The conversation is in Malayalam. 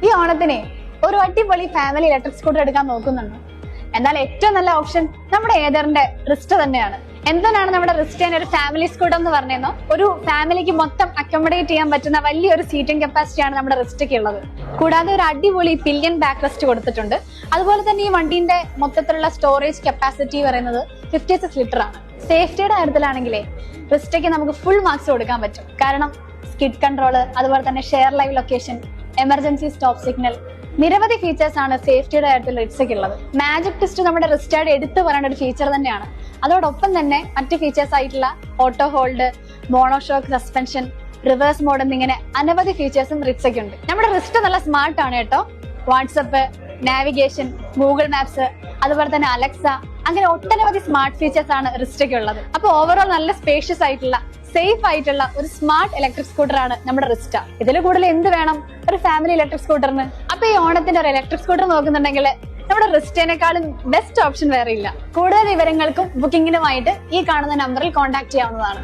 ഈ ഓണത്തിനെ ഒരു അടിപൊളി ഫാമിലി ഇലക്ട്രിക് സ്കൂട്ടർ എടുക്കാൻ നോക്കുന്നുണ്ടോ? എന്നാൽ ഏറ്റവും നല്ല ഓപ്ഷൻ നമ്മുടെ ഏതറിന്റെ റിസ്റ്റ് തന്നെയാണ്. എന്തിനാണ് നമ്മുടെ റിസ്റ്റേനെ ഒരു ഫാമിലി സ്കൂട്ടർ എന്ന് പറഞ്ഞോ? ഒരു ഫാമിലിക്ക് മൊത്തം അക്കോമഡേറ്റ് ചെയ്യാൻ പറ്റുന്ന വലിയൊരു സീറ്റിംഗ് കപ്പാസിറ്റിയാണ് നമ്മുടെ റിസ്റ്റയ്ക്ക് ഉള്ളത്. കൂടാതെ ഒരു അടിപൊളി പില്യൻ ബാക്ക് റെസ്റ്റ് കൊടുത്തിട്ടുണ്ട്. അതുപോലെ തന്നെ ഈ വണ്ടീന്റെ മൊത്തത്തിലുള്ള സ്റ്റോറേജ് കപ്പാസിറ്റി പറയുന്നത് 56 ലിറ്റർ ആണ്. സേഫ്റ്റിയുടെ കാര്യത്തിലാണെങ്കിലേ റിസ്റ്റയ്ക്ക് നമുക്ക് ഫുൾ മാർക്സ് കൊടുക്കാൻ പറ്റും. കാരണം സ്കിഡ് കൺട്രോള്, അതുപോലെ തന്നെ share live location, emergency stop signal, നിരവധി ഫീച്ചേഴ്സ് ആണ് സേഫ്റ്റിയുടെ കാര്യത്തിൽ റിസ്റ്റയ്ക്ക് ഉള്ളത്. മാജിക് ട്വിസ്റ്റ് നമ്മുടെ റിസ്റ്റയുടെ എടുത്തു പറയേണ്ട ഒരു ഫീച്ചർ തന്നെയാണ്. അതോടൊപ്പം തന്നെ മറ്റ് ഫീച്ചേഴ്സ് ആയിട്ടുള്ള auto hold, monoshock suspension, reverse mode എന്നിങ്ങനെ അനവധി ഫീച്ചേഴ്സും റിസ്റ്റയ്ക്ക് ഉണ്ട്. നമ്മുടെ റിസ്റ്റ് നല്ല സ്മാർട്ട് ആണ് കേട്ടോ. വാട്സപ്പ്, നാവിഗേഷൻ, ഗൂഗിൾ മാപ്സ്, അതുപോലെ തന്നെ അലക്സ, അങ്ങനെ ഒട്ടനവധി സ്മാർട്ട് ഫീച്ചേഴ്സ് ആണ് റിസ്റ്റയ്ക്ക് ഉള്ളത്. അപ്പൊ ഓവറോൾ നല്ല സ്പേഷ്യസ് ആയിട്ടുള്ള, സേഫ് ആയിട്ടുള്ള ഒരു സ്മാർട്ട് ഇലക്ട്രിക് സ്കൂട്ടർ ആണ് നമ്മുടെ റിസ്റ്റ. ഇതിൽ കൂടുതൽ എന്ത് വേണം ഒരു ഫാമിലി ഇലക്ട്രിക് സ്കൂട്ടറിന്? അപ്പൊ ഈ ഓണത്തിന്റെ ഒരു ഇലക്ട്രിക് സ്കൂട്ടർ നോക്കുന്നുണ്ടെങ്കിൽ നമ്മുടെ റിസ്റ്റേനേക്കാളും ബെസ്റ്റ് ഓപ്ഷൻ വേറെ ഇല്ല. കൂടുതൽ വിവരങ്ങൾക്കും ബുക്കിംഗിനുമായിട്ട് ഈ കാണുന്ന നമ്പറിൽ കോൺടാക്ട് ചെയ്യാവുന്നതാണ്.